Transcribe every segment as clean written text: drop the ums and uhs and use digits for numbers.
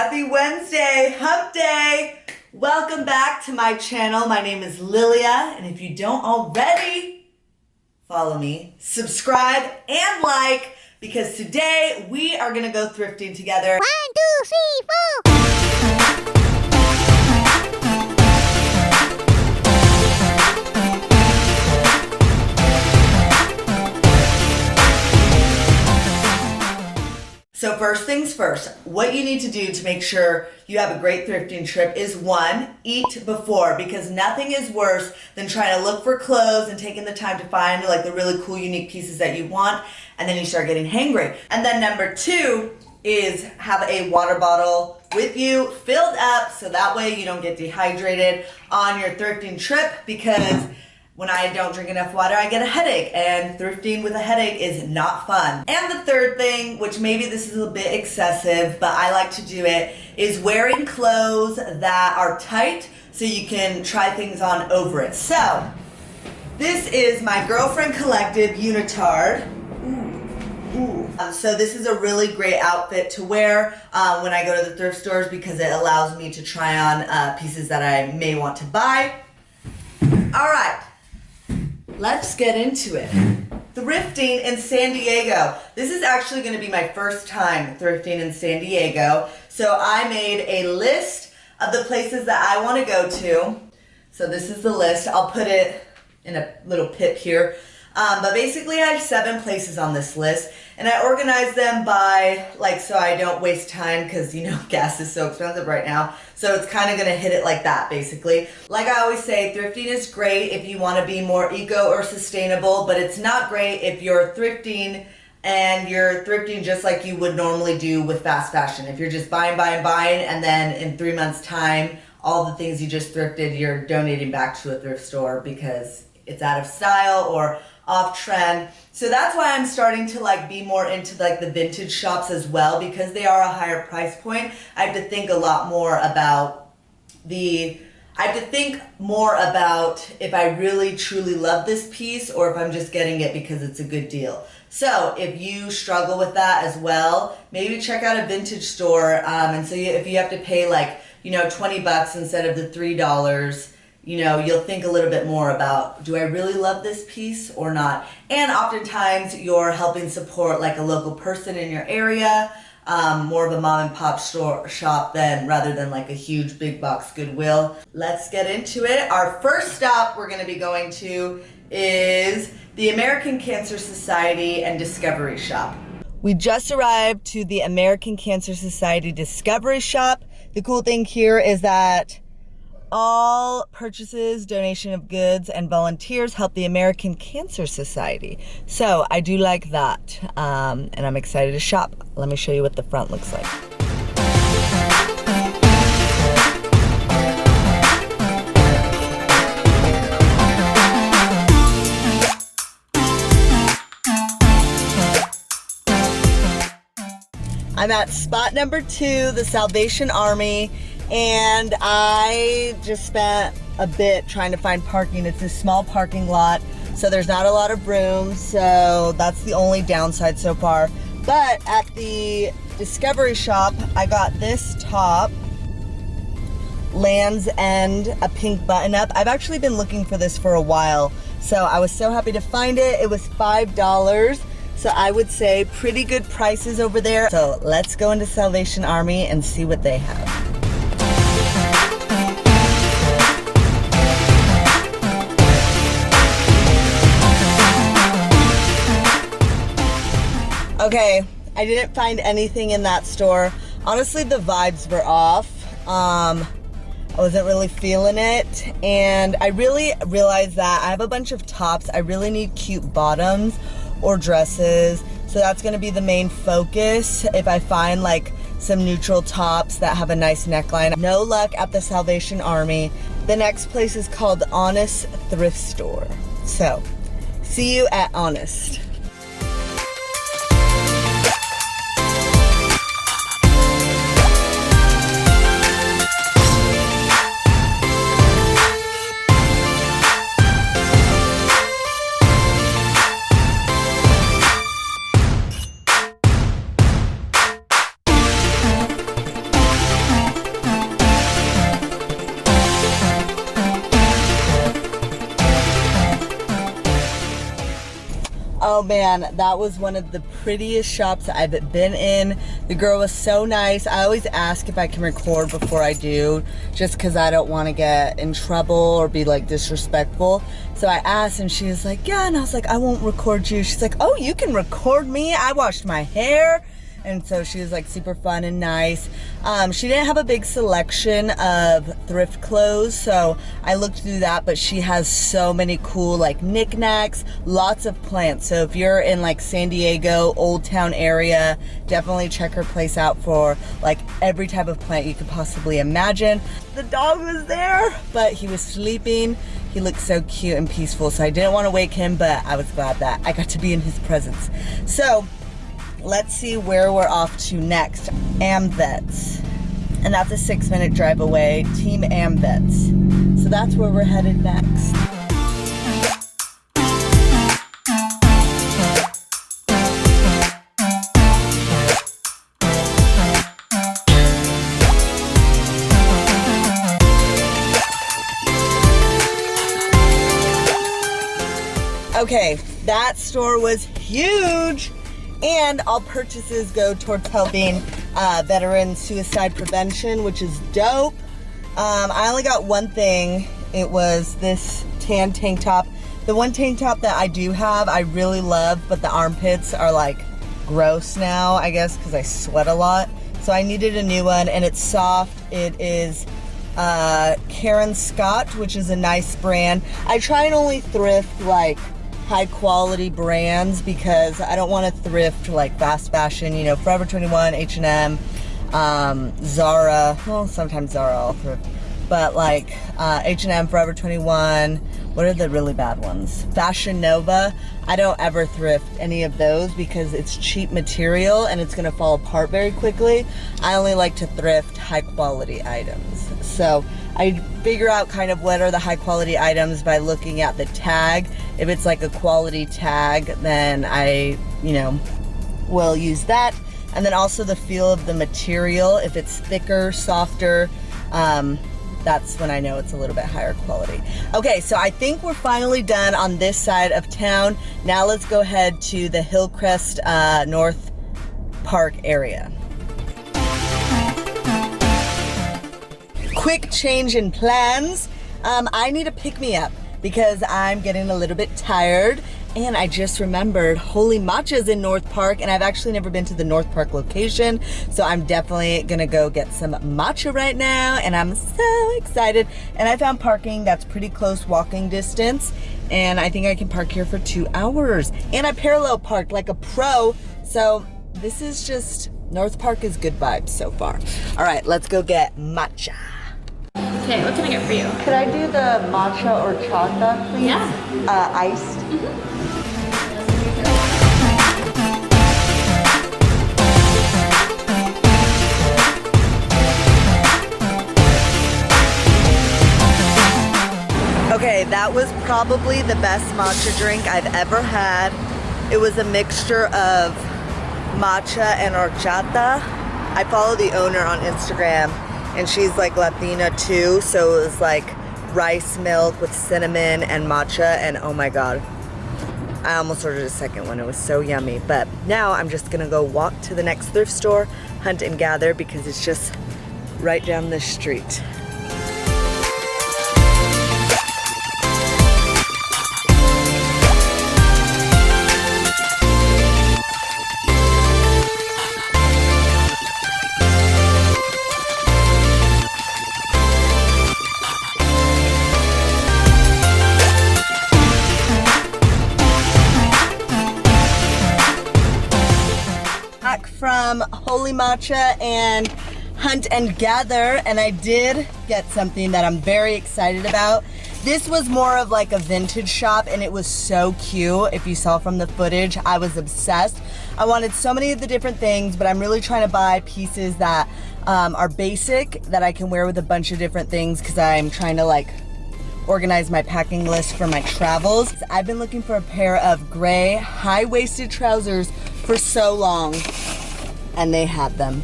Happy Wednesday, hump day. Welcome back to my channel. My name is Lilia, and if you don't already follow me, subscribe and like, because today we are gonna go thrifting together. 1, 2, 3, 4. So first things first, what you need to do to make sure you have a great thrifting trip is 1, eat before, because nothing is worse than trying to look for clothes and taking the time to find like the really cool, unique pieces that you want, and then you start getting hangry. And then number 2 is have a water bottle with you filled up so that way you don't get dehydrated on your thrifting trip, because when I don't drink enough water, I get a headache, and thrifting with a headache is not fun. And the third thing, which maybe this is a bit excessive, but I like to do it, is wearing clothes that are tight so you can try things on over it. So, this is my Girlfriend Collective unitard. So this is a really great outfit to wear when I go to the thrift stores, because it allows me to try on pieces that I may want to buy. All right. Let's get into it. Thrifting in San Diego. This is actually going to be my first time thrifting in San Diego. So I made a list of the places that I want to go to. So this is the list. I'll put it in a little pip here. But basically I have 7 places on this list, and I organize them by, like, so I don't waste time, because, you know, gas is so expensive right now. So it's kind of going to hit it like that, basically. Like I always say, thrifting is great if you want to be more eco or sustainable, but it's not great if you're thrifting and you're thrifting just like you would normally do with fast fashion. If you're just buying, and then in 3 months' time, all the things you just thrifted, you're donating back to a thrift store because it's out of style or off trend. So that's why I'm starting to like be more into like the vintage shops as well, because they are a higher price point. I have to think a lot more about if I really truly love this piece, or if I'm just getting it because it's a good deal. So if you struggle with that as well, maybe check out a vintage store. And so if you have to pay like, you know, $20 instead of the $3, you know, you'll think a little bit more about, do I really love this piece or not? And oftentimes you're helping support like a local person in your area, more of a mom and pop shop rather than like a huge big box Goodwill. Let's get into it. Our first stop we're going to be going to is the American Cancer Society and Discovery Shop. We just arrived to the American Cancer Society Discovery Shop. The cool thing here is that all purchases, donation of goods, and volunteers help the American Cancer Society. So I do like that, and I'm excited to shop. Let me show you what the front looks like. I'm at spot number 2, the Salvation Army. And I just spent a bit trying to find parking. It's a small parking lot, so there's not a lot of room, so that's the only downside so far. But at the Discovery Shop, I got this top, Land's End, a pink button-up. I've actually been looking for this for a while, so I was so happy to find it. It was $5, so I would say pretty good prices over there. So let's go into Salvation Army and see what they have. Okay, I didn't find anything in that store. Honestly, the vibes were off. I wasn't really feeling it. And I really realized that I have a bunch of tops. I really need cute bottoms or dresses. So that's gonna be the main focus if I find like some neutral tops that have a nice neckline. No luck at the Salvation Army. The next place is called Honest Thrift Store. So, see you at Honest. Oh man, that was one of the prettiest shops I've been in. The girl was so nice. I always ask if I can record before I do, just because I don't want to get in trouble or be like disrespectful. So I asked and she was like, yeah, and I was like, I won't record you. She's like, oh, you can record me? I washed my hair. And so she was like super fun and nice. She didn't have a big selection of thrift clothes, so I looked through that, but she has so many cool like knickknacks, lots of plants. So if you're in like San Diego, Old Town area, definitely check her place out for like every type of plant you could possibly imagine. The dog was there, but he was sleeping. He looked so cute and peaceful, so I didn't want to wake him, but I was glad that I got to be in his presence. So let's see where we're off to next. Amvets. And that's a 6-minute drive away. Team Amvets. So that's where we're headed next. Okay, that store was huge. And all purchases go towards helping veteran suicide prevention, which is dope. I only got one thing. It was this tan tank top. The one tank top that I do have, I really love, but the armpits are like gross now, I guess, because I sweat a lot. So I needed a new one, and it's soft. It is Karen Scott, which is a nice brand. I try and only thrift like high quality brands because I don't want to thrift like fast fashion, you know, Forever 21, H&M, Zara. Well, sometimes Zara I'll thrift, but like H&M, Forever 21. What are the really bad ones? Fashion Nova. I don't ever thrift any of those because it's cheap material and it's gonna fall apart very quickly. I only like to thrift high quality items. So I figure out kind of what are the high quality items by looking at the tag. If it's like a quality tag, then I, you know, will use that. And then also the feel of the material. If it's thicker, softer, that's when I know it's a little bit higher quality. Okay, so I think we're finally done on this side of town. Now let's go ahead to the Hillcrest North Park area. Quick change in plans. I need a pick-me-up because I'm getting a little bit tired, and I just remembered Holy Matcha's in North Park, and I've actually never been to the North Park location, so I'm definitely gonna go get some matcha right now, and I'm so excited. And I found parking that's pretty close walking distance, and I think I can park here for 2 hours. And I parallel parked like a pro, so this is just, North Park is good vibes so far. All right, let's go get matcha. Okay, what can I get for you? Could I do the matcha or chata, please? Yeah. Iced. Okay, that was probably the best matcha drink I've ever had. It was a mixture of matcha and horchata. I follow the owner on Instagram, and she's like Latina too, so it was like rice milk with cinnamon and matcha, and oh my god, I almost ordered a second one. It was so yummy. But now I'm just gonna go walk to the next thrift store, hunt and gather, because it's just right down the street. From Holy Matcha and Hunt and Gather, and I did get something that I'm very excited about. This was more of like a vintage shop, and it was so cute. If you saw from the footage, I was obsessed. I wanted so many of the different things, but I'm really trying to buy pieces that are basic, that I can wear with a bunch of different things, because I'm trying to like organize my packing list for my travels. I've been looking for a pair of gray high-waisted trousers for so long, and they had them.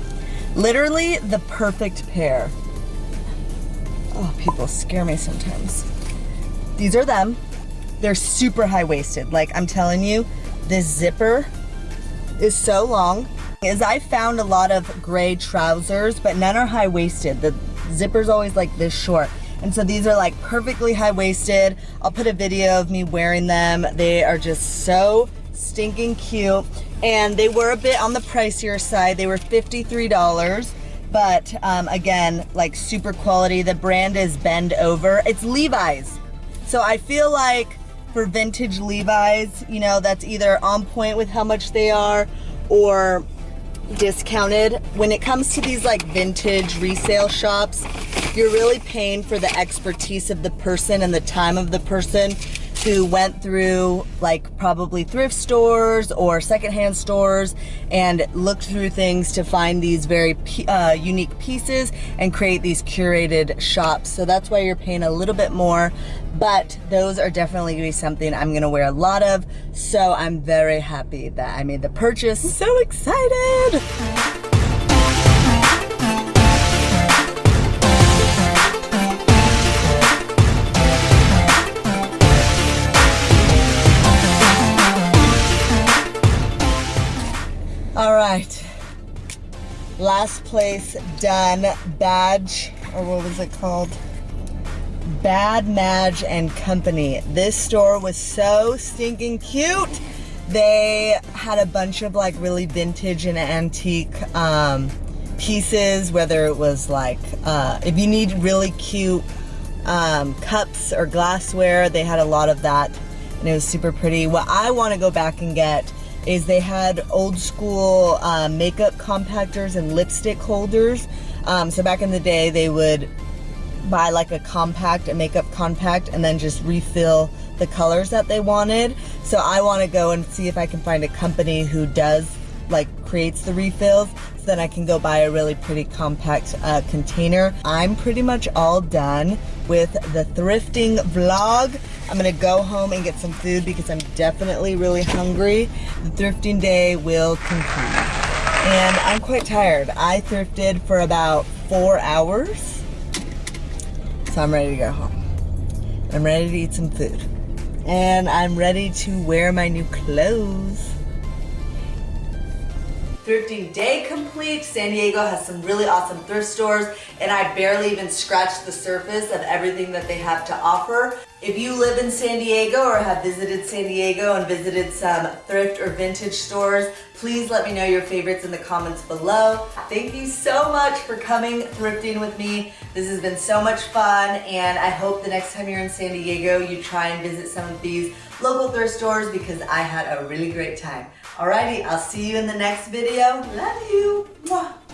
Literally the perfect pair. Oh, people scare me sometimes. These are them. They're super high-waisted. Like, I'm telling you, This zipper is so long. Is I found a lot of gray trousers, but none are high-waisted. The zipper's always like this short. And so these are like perfectly high-waisted. I'll put a video of me wearing them. They are just so stinking cute. And they were a bit on the pricier side. They were $53, but again, like super quality. The brand is Bend Over. It's Levi's. So I feel like for vintage Levi's, you know, that's either on point with how much they are or discounted. When it comes to these like vintage resale shops, you're really paying for the expertise of the person and the time of the person who went through like probably thrift stores or secondhand stores and looked through things to find these very unique pieces and create these curated shops. So that's why you're paying a little bit more, but those are definitely gonna be something I'm gonna wear a lot of. So I'm very happy that I made the purchase. So excited! All right, last place done. Badge, or what was it called? Madge Co.Conclusion. This store was so stinking cute. They had a bunch of like really vintage and antique pieces, whether it was like, if you need really cute cups or glassware, they had a lot of that and it was super pretty. What I want to go back and get is they had old school makeup compactors and lipstick holders. So back in the day, they would buy like a makeup compact, and then just refill the colors that they wanted. So I want to go and see if I can find a company who does creates the refills, so then I can go buy a really pretty compact container. I'm pretty much all done with the thrifting vlog. I'm gonna go home and get some food because I'm definitely really hungry. The thrifting day will conclude. And I'm quite tired. I thrifted for about 4 hours. So I'm ready to go home. I'm ready to eat some food. And I'm ready to wear my new clothes. Thrifting day complete. San Diego has some really awesome thrift stores, and I barely even scratched the surface of everything that they have to offer. If you live in San Diego or have visited San Diego and visited some thrift or vintage stores, please let me know your favorites in the comments below. Thank you so much for coming thrifting with me. This has been so much fun, and I hope the next time you're in San Diego, you try and visit some of these local thrift stores because I had a really great time. Alrighty, I'll see you in the next video. Love you. Mwah.